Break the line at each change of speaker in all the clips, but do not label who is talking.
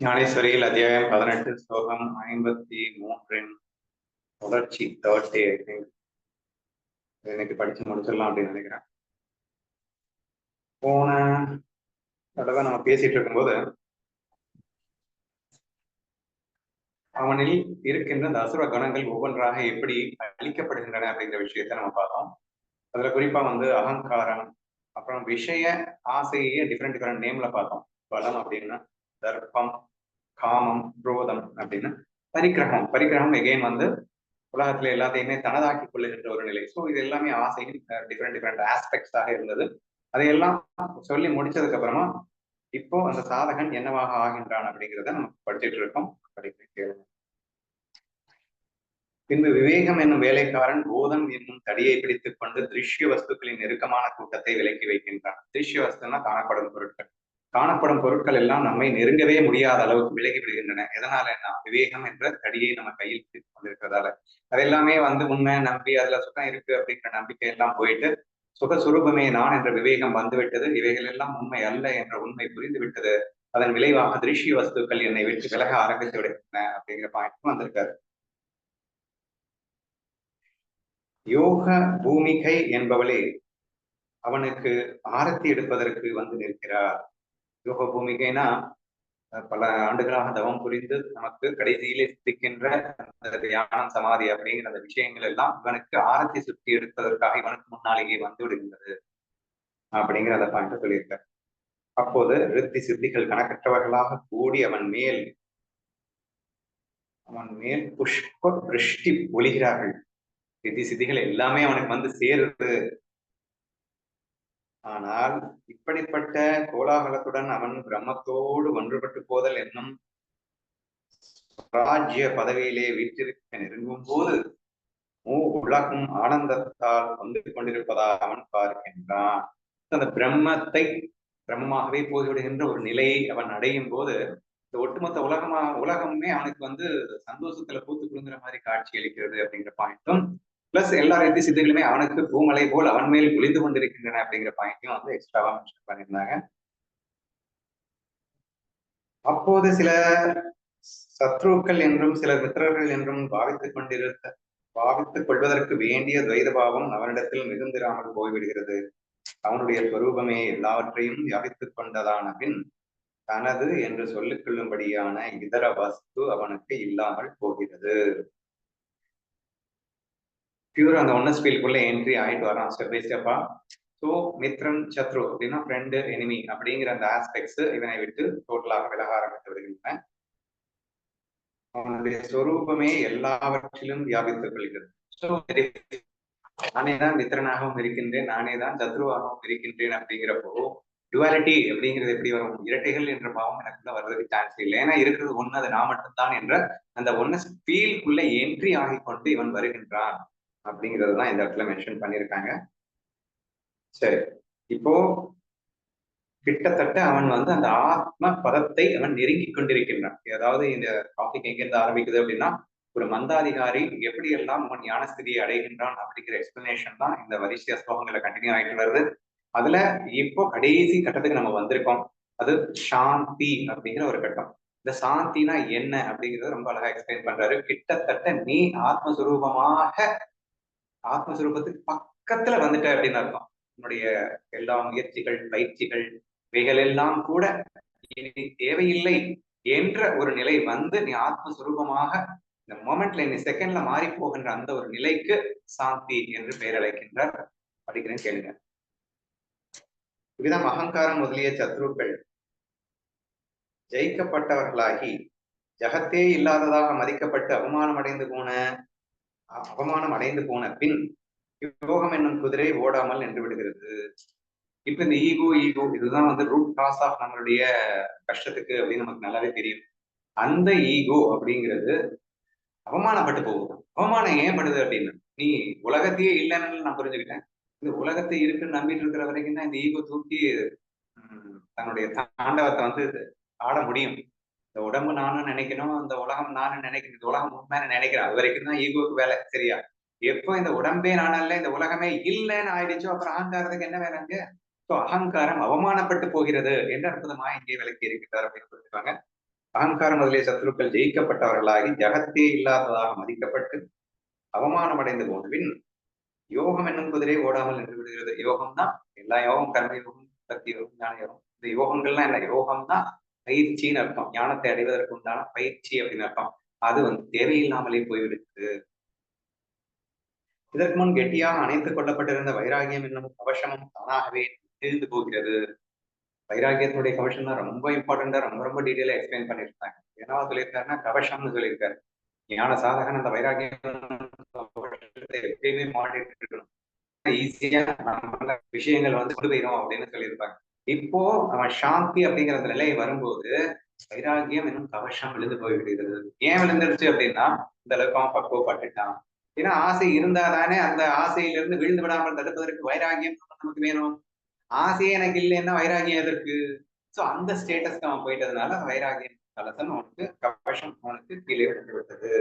ஞானேஸ்வரியில் அத்தியாயம் 18 ஸ்லோகம் 53 தொடர்ச்சி தேர்ட் டே. ஐ திங்க் இன்னைக்கு படிச்சு முடிச்சிடலாம் அப்படின்னு நினைக்கிறேன். போன தடவை நம்ம பேசிட்டு இருக்கும்போது அவனில் இருக்கின்ற அந்த அசுர கணங்கள் ஒவ்வொன்றாக எப்படி அழிக்கப்படுகின்றன அப்படிங்கிற விஷயத்த நம்ம பார்த்தோம். அதுல குறிப்பா அகங்காரம், அப்புறம் விஷய ஆசையே டிஃப்ரெண்ட் நேம்ல பார்த்தோம். பலம் அப்படின்னா தர்ப்பம், காமம், குரோதம் அப்படின்னு. பரிகிரகம் எகெயின் உலகத்துல எல்லாத்தையுமே தனதாக்கி கொள்ளுகின்ற ஒரு நிலை. ஸோ இது எல்லாமே ஆசையின் டிஃப்ரெண்ட் ஆஸ்பெக்ட்ஸாக இருந்தது. அதையெல்லாம் சொல்லி முடிச்சதுக்கு அப்புறமா இப்போ அந்த சாதகன் என்னவாக ஆகின்றான் அப்படிங்கிறத நம்ம படிச்சுட்டு இருக்கோம். கேளுங்க. பின்பு விவேகம் என்னும் வேலைக்காரன் போதம் என்னும் தடியை பிடித்துக் கொண்டு திருஷ்ய வஸ்துக்களின் நெருக்கமான கூட்டத்தை விலக்கி வைக்கின்றான். திருஷ்ய வஸ்துன்னா காணப்படும் பொருட்கள். காணப்படும் பொருட்கள் எல்லாம் நம்மை நெருங்கவே முடியாத அளவுக்கு விலகி விடுகின்றன. எதனால என்ன? விவேகம் என்ற தடியை நம்ம கையில் பிடித்துக் கொண்டிருக்கிறதால. அதெல்லாமே உண்மை நம்பி அதுல சுகம் இருக்கு அப்படிங்கிற நம்பிக்கை எல்லாம் போயிட்டு சுகசுரூபமே நான் என்ற விவேகம் வந்துவிட்டது. இவைகள் எல்லாம் உண்மை அல்ல என்ற உண்மை புரிந்து விட்டது. அதன் விளைவாக திருஷ்ய வஸ்துக்கள் என்னை விட்டு விலக ஆரம்பித்து விடுகின்றன அப்படிங்கிற பாயிண்ட் வந்திருக்காரு. யோக பூமிகை என்பவளே அவனுக்கு ஆரத்தி எடுப்பதற்கு நிற்கிறார். யோக பூமிகைனா பல ஆண்டுகளாக தவம் புரிந்து நமக்கு கடைசியிலே சித்திக்கின்ற அந்த தியானம் சமாதி அப்படிங்கிற அந்த விஷயங்கள் எல்லாம் இவனுக்கு ஆரத்தி சுற்றி எடுப்பதற்காக இவனுக்கு முன்னாலேயே வந்து விடுகின்றது அப்படிங்கிற அந்த பாயிண்ட் சொல்லியிருக்க. அப்போது ரித்தி சித்திகள் கணக்கற்றவர்களாக கூடி அவன் மேல் புஷ்ப விருஷ்டி ஒளிகிறார்கள். ரித்தி சித்திகள் எல்லாமே அவனுக்கு சேருது. ஆனால் இப்படிப்பட்ட கோலாகலத்துடன் அவன் பிரம்மத்தோடு ஒன்றுபட்டு போதல் என்னும் ராஜ்ய பதவியிலே வீற்றிருக்க நெருங்கும் போது உலகம் ஆனந்தத்தால் கொண்டிருப்பதா அவன் பார்க்கின்றான். அந்த பிரம்மமாகவே போய்விடுகின்ற ஒரு நிலையை அவன் அடையும் போது இந்த ஒட்டுமொத்த உலகமே அவனுக்கு சந்தோஷத்துல பூத்து குழுங்குற மாதிரி காட்சி அளிக்கிறது அப்படிங்கிற பாயிண்ட்டும், பிளஸ் எல்லா ரித்தி சித்திகளுமே அவனுக்கு பூமலை போல் அவன் மேல் குளிந்து கொண்டிருக்கின்றன அப்படிங்கிற பாயிண்ட்டையும் எக்ஸ்ட்ராவா மென்ஷன் பண்ணியிருந்தாங்க. அப்போது சில சத்ருக்கள் என்றும் சில மித்திரர்கள் என்றும் பாவித்துக் கொள்வதற்கு வேண்டிய துவைத பாவம் அவனிடத்தில் மிகுந்திராமல் போய்விடுகிறது. அவனுடைய ஸ்வரூபமே எல்லாவற்றையும் வியாபித்துக் கொண்டதான பின் தனது என்று சொல்லிக் கொள்ளும்படியான இதர வஸ்து அவனுக்கு இல்லாமல் போகிறது. பியூர் அந்த ஒன்னஸ் ஃபீல்டுக்குள்ள என்ட்ரி ஆயிட்டு வரான் ஸ்டெப் பை ஸ்டெப்பா. ஸோ மித்ரன் சத்ரு அப்படின்னா ஃப்ரெண்டு எனிமி அப்படிங்கிற அந்த ஆஸ்பெக்ட்ஸ் இவனை விட்டு டோட்டலாக விலக ஆரம்பித்து விடுகின்றன. அவனுடைய சொரூபமே எல்லாவற்றிலும் வியாபித்துக் கொள்கிறது. நானே தான் மித்திரனாகவும் இருக்கின்றேன், நானே தான் சத்ருவாகவும் இருக்கின்றேன் அப்படிங்கிறப்போ டுவாலிட்டி அப்படிங்கிறது எப்படி வரும்? இரட்டைகள் என்ற பாவம் எனக்குள்ள வர்றதுக்கு சான்ஸ் இல்லை. ஏன்னா இருக்கிறது ஒண்ணு, அது நான் மட்டும்தான் என்ற அந்த ஒன்னு ஃபீல்குள்ள என்ட்ரி ஆகிக்கொண்டு இவன் வருகின்றான் அப்படிங்கிறதுதான் இந்த இடத்துல மென்ஷன் பண்ணியிருக்காங்க. சரி, இப்போ கிட்டத்தட்ட அவன் அந்த ஆத்ம பதத்தை அவன் நெருங்கி கொண்டிருக்கின்றான். அதாவது இந்த டாபிக் எங்கிருந்து ஆரம்பிக்குது அப்படின்னா, ஒரு மந்தாதிகாரி எப்படி எல்லாம் அவன் ஞானஸ்திதியை அடைகின்றான் அப்படிங்கிற எக்ஸ்பிளனேஷன் தான் இந்த வரிசைய ஸ்லோகங்களை கண்டினியூ ஆகிட்டு வருது. அதுல இப்போ கடைசி கட்டத்துக்கு நம்ம வந்திருக்கோம். அது சாந்தி அப்படிங்கிற ஒரு கட்டம். இந்த சாந்தினா என்ன அப்படிங்கறத ரொம்ப அழகா எக்ஸ்பிளைன் பண்றாரு. கிட்டத்தட்ட நீ ஆத்மஸ்வரூபத்துக்கு பக்கத்துல வந்துட்ட அப்படின்னு அர்த்தம். உன்னுடைய எல்லா முயற்சிகள், பயிற்சிகள், இவைகள் எல்லாம் கூட இனி தேவையில்லை என்ற ஒரு நிலை நீ ஆத்மஸ்வரூபமாக இந்த மொமெண்ட்ல இந்த செகண்ட்ல மாறி போகின்ற அந்த ஒரு நிலைக்கு சாந்தி என்று பெயர் அழைக்கின்றார். படிக்கிறேன், கேளுங்க. இவ்விதம் அகங்காரம் முதலிய சத்ருக்கள் ஜெயிக்கப்பட்டவர்களாகி ஜகத்தே இல்லாததாக மதிக்கப்பட்டு அவமானம் அடைந்து போன பின் யோகம் என்னும் குதிரை ஓடாமல் நின்று விடுகிறது. இப்ப இந்த ஈகோ இதுதான் ரூட் காஸ் ஆஃப் நம்மளுடைய கஷ்டத்துக்கு அப்படின்னு நமக்கு நல்லாவே தெரியும். அந்த ஈகோ அப்படிங்கிறது அவமானப்பட்டு போகுது. அவமானம் ஏன் படுது அப்படின்னா, நீ உலகத்தையே இல்லைன்னு நான் புரிஞ்சுக்கிட்டேன். இந்த உலகத்தை இருக்குன்னு நம்பிட்டு இருக்கிற வரைக்கும் தான் இந்த ஈகோ தூக்கி தன்னுடைய தாண்டவத்தை ஆட முடியும். இந்த உடம்பு நானும் நினைக்கணும், இந்த உலகம் நானும் நினைக்கணும், இந்த உலகம் உண்மையான நினைக்கிறேன், அது வரைக்கும் தான் ஈகோக்கு வேலை. சரியா? எப்போ இந்த உடம்பே நானல்ல, இந்த உலகமே இல்லைன்னு ஆயிடுச்சோ அப்புறம் அகங்காரத்துக்கு என்ன வேலைங்க? ஸோ அகங்காரம் அவமானப்பட்டு போகிறது என்று அற்புதமா இங்கே விளக்கி இருக்கிறார் அப்படின்னு சொல்லிருக்காங்க. அகங்காரம் முதலிய சத்துருக்கள் ஜெயிக்கப்பட்டவர்களாகி ஜகத்தே இல்லாததாக மதிக்கப்பட்டு அவமானம் அடைந்த போதுவின் யோகம் என்னும் குதிரை ஓடாமல் நின்று விடுகிறது. யோகம்னா எல்லா யோகம், கர்ம யோகம், சக்தி யோகம், ஞான யோகம். இந்த யோகங்கள்லாம் என்ன? யோகம்னா பயிற்சின்னு அர்த்தம். ஞானத்தை அடைவதற்கு உண்டான பயிற்சி அப்படின்னு அர்த்தம். அது தேவையில்லாமலே போய்விடுது. இதற்கு முன் கெட்டியாக அணைத்துக் கொள்ளப்பட்டிருந்த வைராகியம் என்னும் கவசமும் தானாகவே எழுந்து போகிறது. வைராகியத்தினுடைய கவசம் தான் ரொம்ப இம்பார்ட்டண்டா ரொம்ப டீட்டெயிலா எக்ஸ்பிளைன் பண்ணிருக்காங்க. ஏன்னா சொல்லியிருக்காருன்னா கவசம்னு சொல்லியிருக்காரு. ஞான சாதகன் அந்த வைராகியம் எப்பயுமே மாட்டிட்டு இருக்கணும். ஈஸியா நம்ம விஷயங்கள் கொண்டு போயிடும் அப்படின்னு சொல்லியிருப்பாங்க. இப்போ அவன் சாந்தி அப்படிங்கிற அந்த நிலை வரும்போது வைராகியம் என்னும் கவசம் விழுந்து போய்விடுகிறது. ஏன் விழுந்துருச்சு அப்படின்னா இந்த அளவுக்கு அவன் பக்குவப்பட்டுட்டான். ஏன்னா ஆசை இருந்தாதானே அந்த ஆசையிலிருந்து விழுந்து விடாமல் தடுப்பதற்கு வைராகியம் நமக்கு வேணும். ஆசையே எனக்கு இல்லைன்னா வைராகியம் எதற்கு? சோ அந்த ஸ்டேட்டஸ்க்கு அவன் போயிட்டதுனால வைராகியம் கலசம் அவனுக்கு கவசம் அவனுக்கு கீழே விழுந்து விட்டது.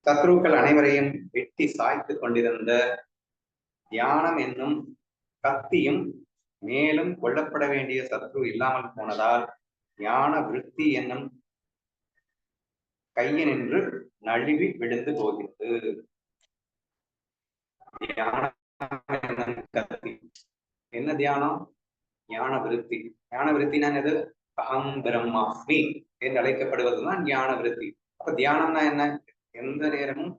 சத்ருக்கள் அனைவரையும் வெட்டி சாய்த்து கொண்டிருந்த தியானம் என்னும் கத்தியும் மேலும் கொல்லப்பட வேண்டிய சத்ரு இல்லாமல் போனதால் ஞான விருத்தி என்னும் கையினின்று நழுவி விழுந்து போகிறது. கத்தி என்ன தியானம்? ஞான விருத்தி. ஞான விருத்தினா எது? அகம் பிரம்மாஸ்மி என்று அழைக்கப்படுவதுதான் ஞான விருத்தி. அப்ப தியானம்னா என்ன? எந்த நேரமும்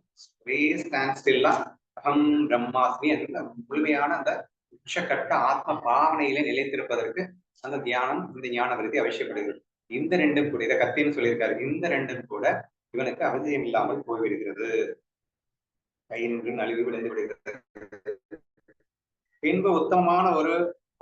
அகம் பிரம்மாஸ்மி என்ற முழுமையான அந்த உச்சக்கட்ட ஆத்ம பாவனையில நிலைத்திருப்பதற்கு அந்த தியானம், இந்த ஞான விருத்தி அவசியப்படுகிறது. இந்த ரெண்டும் கூட, இதை கத்தின்னு சொல்லியிருக்காரு, இந்த ரெண்டும் கூட இவனுக்கு அவசியம் இல்லாமல் போய்விடுகிறது. கையின்று நழுவி விழுந்து விடுகிறது. பின்பு உத்தமமான ஒரு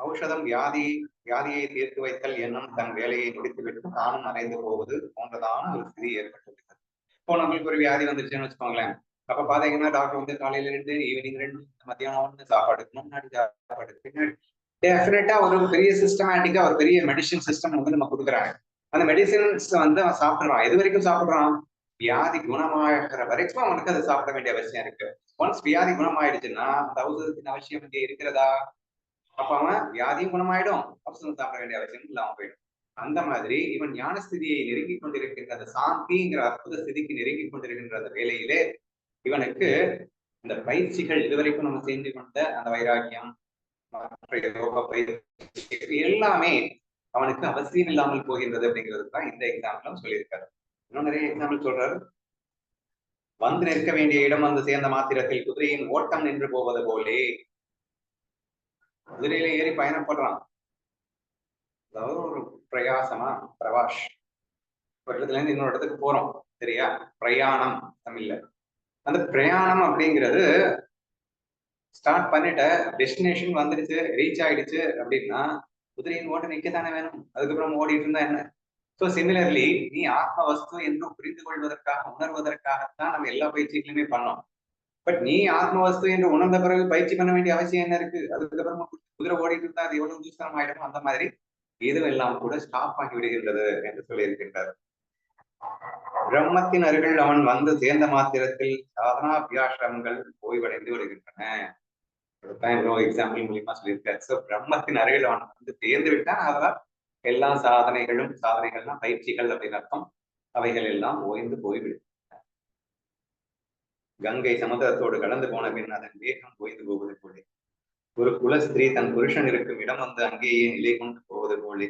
ஔஷதம் வியாதியை தீர்த்து வைத்தல் என்னும் தன் வேலையை முடித்துவிட்டு தானும் மறைந்து போவது போன்றதான ஒரு ஸ்திதி ஏற்பட்டுள்ளது. இப்போ நம்மளுக்கு ஒரு வியாதி வந்துருச்சுன்னு வச்சுக்கோங்களேன். அப்ப பாத்தீங்கன்னா டாக்டர் காலையில 2, ஈவினிங் 2, மத்தியானம் 1 சாப்பாடு, முன்னாடி சாப்பாடு, பின்னாடி டெஃபினட்டா ஒரு பெரிய சிஸ்டமேட்டிக்கா ஒரு பெரிய மெடிசின் சிஸ்டம் நம்ம கொடுக்குறாங்க. அந்த மெடிசின்ஸ் அவன் சாப்பிடுறான். எது வரைக்கும் சாப்பிடுறான்? வியாதி குணமாகிற வரைக்கும் அவனுக்கு அதை சாப்பிட வேண்டிய அவசியம் இருக்கு. ஒன்ஸ் வியாதி குணமாயிடுச்சுன்னா அந்த ஔஷதத்தின் அவசியம் இங்கே இருக்கிறதா? அப்ப அவன் வியாதியும் குணமாயிடும், ஔஷதம் சாப்பிட வேண்டிய அவசியம் இல்லாம போயிடும். அந்த மாதிரி இவன் ஞான ஸ்திதியை நெருங்கி கொண்டிருக்கின்ற அந்த சாந்திங்கிற அற்புத ஸ்திதிக்கு நெருங்கி கொண்டிருக்கின்ற அந்த வேலையிலே இவனுக்கு இந்த பயிற்சிகள் இதுவரைக்கும் நம்ம செஞ்சு கொண்ட அந்த வைராக்கியம், மற்ற யோக பயிற்சி எல்லாமே அவனுக்கு அவசியம் இல்லாமல் போகின்றது அப்படிங்கிறது தான் இந்த எக்ஸாம்பிளும் சொல்லியிருக்காரு. இன்னும் நிறைய எக்ஸாம்பிள் சொல்றாரு. வந்து நிற்க வேண்டிய இடம் வந்து சேர்ந்த மாத்திரத்தில் குதிரையின் ஓட்டம் நின்று போவது போலே. குதிரையில ஏறி பயணப்படுறான், அதாவது ஒரு பிரயாசமா, பிரவாஷ், ஒரு இடத்துல இருந்து இன்னொரு இடத்துக்கு போறோம், சரியா? பிரயாணம் தமிழ்ல. அந்த பிரயாணம் அப்படிங்கிறது ஸ்டார்ட் பண்ணிட்ட, டெஸ்டினேஷன் வந்துடுச்சு, ரீச் ஆயிடுச்சு அப்படின்னா குதிரையின் ஓட்ட நிக்கத்தானே வேணும். அதுக்கப்புறம் ஓடிட்டு இருந்தா என்ன? சோ சிமிலர்லி நீ ஆத்ம வஸ்து என்று புரிந்து கொள்வதற்காக, உணர்வதற்காகத்தான் நம்ம எல்லா பயிற்சிகளுமே பண்ணோம். பட் நீ ஆத்ம வஸ்து என்று உணர்ந்த பிறகு பயிற்சி பண்ண வேண்டிய அவசியம் என்ன இருக்கு? அதுக்கப்புறமா குதிரை ஓடிட்டு இருந்தா அது எவ்வளவு தூரம் ஆயிடும். அந்த மாதிரி இதுவெல்லாம் கூட ஸ்டாப் ஆகி விடுகின்றது என்று சொல்லியிருக்கின்றார். பிரம்மத்தின் அருகில் அவன் வந்து சேர்ந்த மாத்திரத்தில் சாதனா அபியாசிரமங்கள் ஓய்வடைந்து விடுகின்றன. எக்ஸாம்பிள் மூலியமா சொல்லியிருக்காரு. சோ பிரம்மத்தின் அருகில் அவன் வந்து சேர்ந்து விட்டான், அதனால் எல்லா சாதனைகள்லாம் பயிற்சிகள் அப்படின்னு அர்த்தம். அவைகள் எல்லாம் ஓய்ந்து போய்விடும். கங்கை சமுதிரத்தோடு கலந்து போன பின் அதன் வேகம் ஓய்ந்து போவது போலே, ஒரு குலஸ்திரீ தன் புருஷன் இருக்கும் இடம் வந்து அங்கேயே நிலை கொண்டு போவது போலே,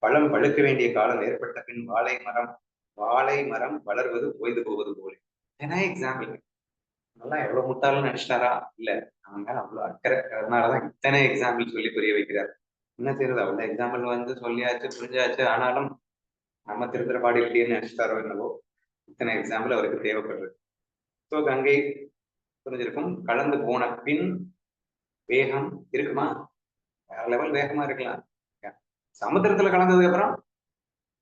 பழம் பழுக்க வேண்டிய காலம் ஏற்பட்ட பின் வாழை மரம் வளர்வது ஓய்ந்து போவது போலே. ஏன்னா எக்ஸாம்பிள் நல்லா எவ்வளவு முட்டாலும் நினைச்சிட்டாரா? இல்ல, அவங்க அவ்வளவு அக்கறை, அதனாலதான் இத்தனை எக்ஸாம்பிள் சொல்லி புரிய வைக்கிறார். என்ன தெரியுது, அவ்வளவு எக்ஸாம்பிள் வந்து சொல்லியாச்சு, புரிஞ்சாச்சு, ஆனாலும் நம்ம திருத்திர பாடி இல்லையேன்னு நினைச்சிட்டாரோ என்னவோ, இத்தனை எக்ஸாம்பிள் அவருக்கு தேவைப்படுறது. ஸோ கங்கை புரிஞ்சிருக்கும். கலந்து போன பின் வேகம் இருக்குமா? வேற லெவல் வேகமா இருக்கலாம். சமுத்திரத்துல கலந்ததுக்கு அப்புறம்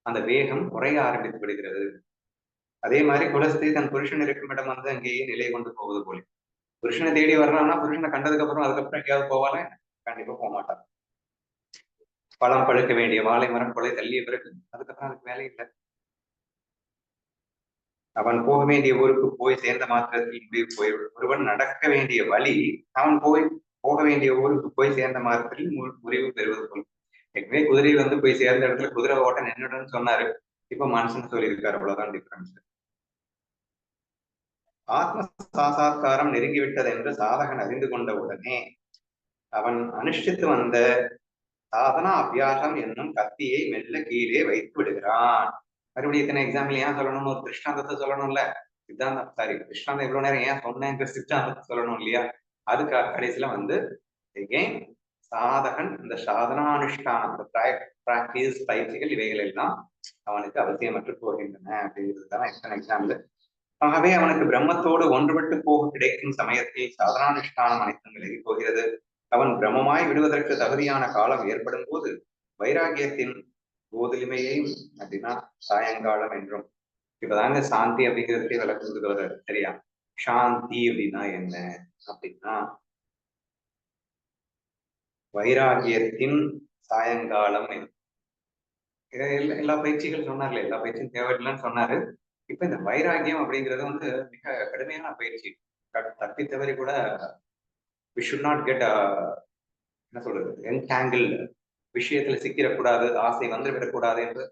அந்த வேகம் குறைய ஆரம்பித்து விடுகிறது. அதே மாதிரி குலஸ்திரீ தன் புருஷன் இருக்கும் இடம் வந்து அங்கேயே நிலை கொண்டு போவது போல. புருஷனை தேடி வர்றான்னா புருஷனை கண்டதுக்கு அப்புறம் அதுக்கப்புறம் எங்கேயாவது போவானே? கண்டிப்பா போக மாட்டான். பழம் பழுக்க வேண்டிய வாழை மரம் கொலை தள்ளிய பிறகு அதுக்கப்புறம் அதுக்கு வேலை இல்லை. அவன் போக வேண்டிய ஊருக்கு போய் சேர்ந்த மாத்திரத்தில் முடிவு போய்விடும். ஒருவன் நடக்க வேண்டிய வழி அவன் போக வேண்டிய ஊருக்கு போய் சேர்ந்த மாத்திரத்தில் முடிவு பெறுவது போல். ஏற்கனவே குதிரை வந்து போய் சேர்ந்த இடத்துல குதிரை ஓட்ட நின்றுடுன்னு சொன்னாரு. இப்ப மனுஷன் சொல்லியிருக்காரு, அவ்வளவுதான் டிஃபரன்ஸ். ஆத்ம சாசாத்காரம் நெருங்கிவிட்டது என்று சாதகன் அறிந்து கொண்ட உடனே அவன் அனுஷ்டித்து வந்த சாதனா அபியாசம் என்னும் கத்தியை மெல்ல கீழே வைத்து விடுகிறான். மறுபடியும் இத்தனை எக்ஸாம்பிள் ஏன் சொல்லணும்னு ஒரு திருஷ்டாந்தத்தை சொல்லணும்ல. சித்தாந்தம் சாரி திருஷ்டாந்தம் இவ்வளவு நேரம் ஏன் சொன்னேங்கிற சித்தாந்தத்தை சொல்லணும் இல்லையா. அதுக்கு கடைசியில வந்து எகெயின் சாதகன் இந்த சாதனானுஷ்டானம் பிராக்டிஸ் பயிற்சிகள் இவைகள் எல்லாம் அவனுக்கு அவசியமற்று போகின்றன அப்படிங்கிறதுதான் எத்தனை எக்ஸாம்பிள். ஆகவே அவனுக்கு பிரம்மத்தோடு ஒன்றுபட்டு போக கிடைக்கும் சமயத்தில் சாதனானுஷ்டானம் அனைத்தும் விலகி போகிறது. அவன் பிரம்மமாய் விடுவதற்கு தகுதியான காலம் ஏற்படும் போது வைராகியத்தின் கோதுலிமையையும் அப்படின்னா சாயங்காலம் என்றும். இப்பதாங்க சாந்தி அப்படிங்கிறதுக்கே விளக்குறதுக்கு வர்றாரு. சரியா? சாந்தி அப்படின்னா என்ன அப்படின்னா வைராகியத்தின் சாயங்காலம். எல்லா பயிற்சிகள் சொன்னார்ல, எல்லா பயிற்சியும் தேவையில்லைன்னு சொன்னாரு. இப்ப இந்த வைராகியம் அப்படிங்கிறது வந்து மிக கடுமையான பயிற்சி. தப்பி தவறி கூட வி ஷுட் நாட் கெட் என்ன சொல்றது என்டாங்கிள், விஷயத்துல சிக்கிடக்கூடாது, ஆசை வந்துவிடக்கூடாது என்று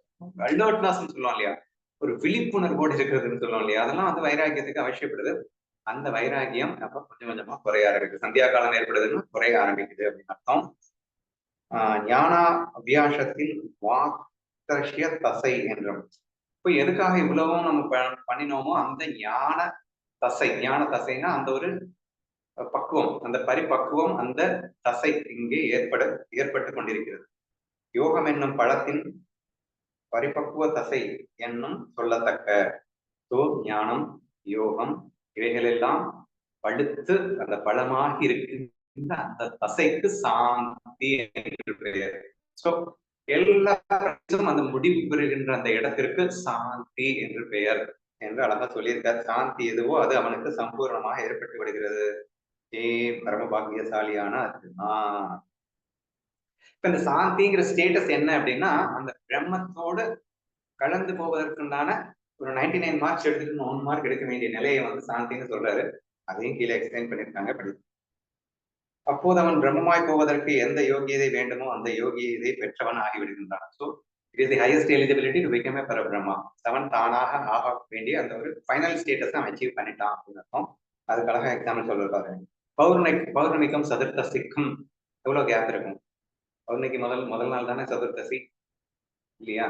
அலர்ட்னஸ் சொல்லுவோம் இல்லையா, ஒரு விழிப்புணர்வோடு இருக்கிறதுன்னு சொல்லுவோம் இல்லையா, அதெல்லாம் வந்து வைராகியத்துக்கு அவசியப்படுது. அந்த வைராகியம் அப்ப கொஞ்சம் கொஞ்சமா குறைய ஆரம்பிக்குது. சந்தியா காலம் ஏற்படுதுன்னா குறைய ஆரம்பிக்குது அப்படின்னு அர்த்தம். ஞான அபியாசத்தின் வாக்தர்ஷிய தசை என்றும். இப்ப எதுக்காக இவ்வளவும் நம்ம பண்ணினோமோ அந்த ஞான தசை, ஞான தசைனா அந்த ஒரு பக்குவம், அந்த பரிபக்குவம் அந்த தசை இங்கே ஏற்பட்டு கொண்டிருக்கிறது. யோகம் என்னும் பழத்தின் பரிபக்குவ தசை என்னும் சொல்லத்தக்க ஞானம் யோகம் இவைகளெல்லாம் படுத்து அந்த பழமாகி இருக்கின்ற அந்த தசைக்கு சாந்தி என்று பெயர். சோ எல்லாரும் அந்த முடிவு பெறுகின்ற அந்த இடத்திற்கு சாந்தி என்று பெயர் என்று அழகா சொல்லியிருக்கார். சாந்தி எதுவோ அது அவனுக்கு சம்பூர்ணமாக ஏற்பட்டு விடுகிறது. பரம பாக்கியசாலியான இப்ப இந்த சாந்திங்கிற ஸ்டேட்டஸ் என்ன அப்படின்னா அந்த பிரம்மத்தோடு கலந்து போவதற்குண்டான ஒரு 99 மார்க்ஸ் எடுத்துட்டு 1 மார்க் எடுக்க வேண்டிய நிலையை வந்து சாந்தின்னு சொல்றாரு. அதையும் கீழே எக்ஸ்பிளைன் பண்ணிருக்காங்க, படி. அப்போது அவன் பிரம்மமாய் போவதற்கு எந்த யோகியதை வேண்டுமோ அந்த யோகியதை பெற்றவன் ஆகிவிடுகின்றான். So it is the highest eligibility to become a Parabrahma. அவன் தானாக ஆக வேண்டிய அந்த ஒரு ஃபைனல் ஸ்டேட்டஸ் அவன் அச்சீவ் பண்ணிட்டான் அப்படின்னு அர்த்தம். அதுக்காக எக்ஸாம்பிள் சொல்றாரு. பௌர்ணமிக்கும் சதுர்த்தசிக்கும் எவ்வளவு கேப் இருக்கும்? பௌர்ணமிக்கு முதல் நாள் தானே சதுர்த்தசி இல்லையா?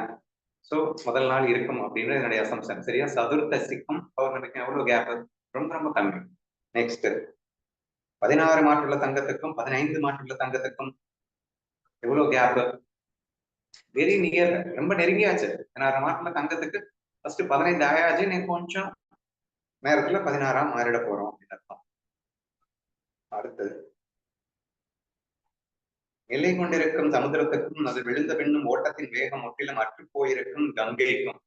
சோ முதல் நாள் இருக்கும் அப்படின்னு என்னுடைய அசம்சன். சரியா? சதுர்த்தசிக்கும் பௌர்ணமிக்கும் எவ்வளவு கேப்? ரொம்ப ரொம்ப கம்மி. நெக்ஸ்ட் 16 மாற்றுள்ள தங்கத்துக்கும் 15 மாற்றுள்ள தங்கத்துக்கும் எவ்வளவு கேப்? வெரி நியர், ரொம்ப நெருங்கியாச்சு. 16 மாற்றுள்ள தங்கத்துக்கு ஃபர்ஸ்ட் 15 ஆயாச்சு, நீ கொஞ்சம் நேரத்துல 16ஆ மாறிட போறோம் அப்படின்னு அர்த்தம். அடுத்தது நிலை கொண்டிருக்கும் சமுத்திரத்துக்கும் அது விழுந்த பின்னும் ஓட்டத்தின் வேகம் முற்றிலும் அற்று போயிருக்கும் கங்கைக்கும்.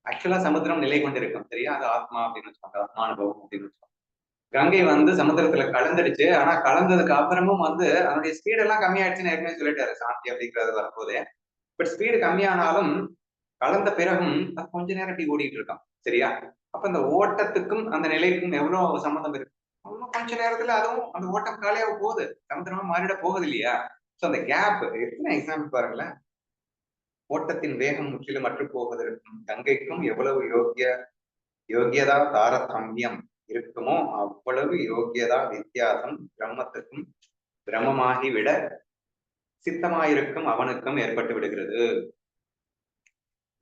ஆக்சுவலா சமுத்திரம் நிலை கொண்டிருக்கும், சரியா? அது ஆத்மா அப்படின்னு வச்சுக்கோங்க, ஆத்மானுபவம் அப்படின்னு வச்சுக்கோங்க. கங்கை வந்து சமுத்திரத்துல கலந்துடுச்சு. ஆனா கலந்ததுக்கு அப்புறமும் வந்து அதனுடைய ஸ்பீட் எல்லாம் கம்மியாயிடுச்சுன்னு ஏற்கனவே சொல்லிட்டாரு சாந்தி அப்படிங்கிறது வரும்போதே. பட் ஸ்பீடு கம்மியானாலும் கலந்த பிறகும் அது கொஞ்ச நேரம் இப்படி ஓடிட்டு இருக்கான், சரியா? அப்ப அந்த ஓட்டத்துக்கும் அந்த நிலைக்கும் எவ்வளவு சம்மந்தம் இருக்கு? கொஞ்ச நேரத்துல அதுவும் அந்த ஓட்டம் காலியாக போகுது, சமுத்திரமா மாறிட போகுது இல்லையா? சோ அந்த கேப் எத்தனை எக்ஸாம்பிள் பாருங்களேன். ஓட்டத்தின் வேகம் முற்றிலும் அற்று போவதற்கும் கங்கைக்கும் எவ்வளவு யோகியதா தாரதமியம் இருக்குமோ அவ்வளவு யோகியதா வித்தியாசம் பிரம்மத்துக்கும் பிரம்மமாகி விட சித்தமாயிருக்கும் அவனுக்கும் ஏற்பட்டு விடுகிறது.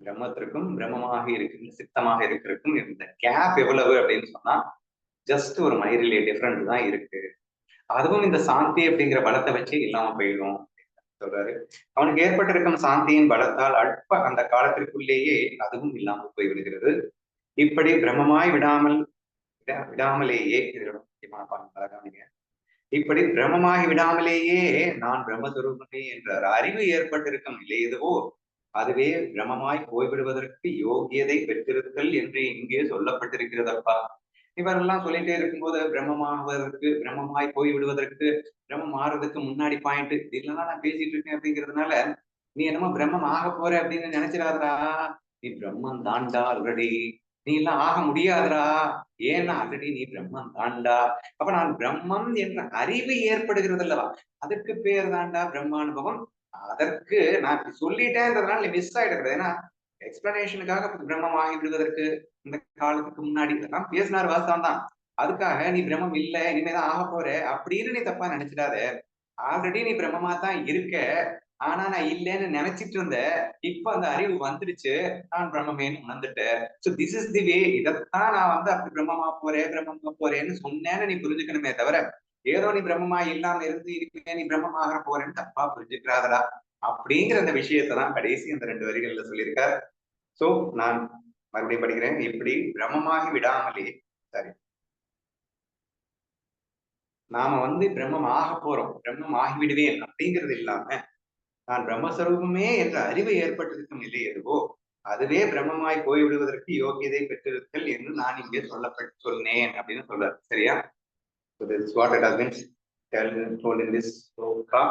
பிரம்மத்திற்கும் பிரம்மமாக இருக்கின்ற சித்தமாக இருக்கிறதுக்கும் இந்த கேப் எவ்வளவு அப்படின்னு சொன்னா ஜஸ்ட் ஒரு மைரிலே டிஃபரண்ட் தான் இருக்கு. அதுவும் இந்த சாந்தி அப்படிங்கிற பலத்தை வச்சு இல்லாம போயிடும் சொல்றாரு. அவனுக்கு ஏற்பட்டிருக்கும் சாந்தியின் பலத்தால் அற்ப அந்த காலத்திற்குள்ளேயே அதுவும் இல்லாமல் போய்விடுகிறது. இப்படி பிரம்மமாய் விடாமலேயே முக்கியமான பாருங்க, இப்படி பிரம்மமாகி விடாமலேயே நான் பிரம்மஸ்வரூபமே என்ற அறிவு ஏற்பட்டிருக்கும் நிலை எதுவோ அதுவே பிரம்மமாய் போய்விடுவதற்கு யோகியதை பெற்றிருத்தல் என்று இங்கே சொல்லப்பட்டிருக்கிறதப்பா. இவரெல்லாம் சொல்லிட்டே இருக்கும்போது பிரம்மமாய் போய்விடுவதற்கு பிரம்மம் மாறுறதுக்கு முன்னாடி பாயிண்ட் இதெல்லாம் நான் பேசிட்டு இருக்கேன் அப்படிங்கிறதுனால நீ என்னமோ பிரம்மம் ஆக போற அப்படின்னு நினைச்சிடாதடா. நீ பிரம்மன் தாண்டா ஆல்ரெடி. நீ எல்லாம் ஆக முடியாதுடா, ஏன்னா ஆல்ரெடி நீ பிரம்மன் தாண்டா. அப்ப நான் பிரம்மம் என்ற அறிவு ஏற்படுகிறது அல்லவா, அதுக்கு பேர் தாண்டா பிரம்மானுபவம். அதற்கு நான் சொல்லிட்டேன்றதுனால நீ மிஸ் ஆயிடக்கூடாது. ஏன்னா எக்ஸ்பிளனேஷனுக்காக பிரம்மமாகி விடுவதற்கு இந்த காலத்துக்கு முன்னாடி இதெல்லாம் பேசினார் வாஸ்தவம் தான். அதுக்காக நீ பிரம்மம் இல்ல இனிமேதான் ஆக போற அப்படின்னு நீ தப்பா நினைச்சிடாத. ஆல்ரெடி நீ பிரம்மமா தான் இருக்க. ஆனா நான் இல்லைன்னு நினைச்சிட்டு இருந்தேன். இப்ப அந்த அறிவு வந்துடுச்சு. நான் பிரம்மமேன்னு உணர்ந்துட்டேன். சோ திஸ் இஸ் தி வே. இதைத்தான் நான் அப்படி பிரம்மமா போறேன்னு சொன்னேன்னு நீ புரிஞ்சுக்கணுமே தவிர, ஏதோ நீ பிரம்மமா இல்லாம இருந்து இனிமே நீ பிரம்மமாக போறேன்னு தப்பா புரிஞ்சுக்கிறாதடா அப்படிங்கிற அந்த விஷயத்தான் கடைசி அந்த 2 வரிகள்ல சொல்லியிருக்கார். சோ நான் மறுபடியும் படிக்கிறேன். இப்படி பிரம்மமாகி விடாமலே சரி நாம பிரம்மம் ஆக போறோம், பிரம்மம் ஆகிவிடுவேன் அப்படிங்கிறது இல்லாம நான் பிரம்மஸ்வரூபமே என்ற அறிவு ஏற்பட்டிருக்கும் நிலை எதுவோ அதுவே பிரம்மமாய் போய்விடுவதற்கு யோகியதை பெற்றிருத்தல் என்று நான் இங்கே சொன்னேன் அப்படின்னு சொல்றாரு. சரியா? So this is what it has been told in this sloka.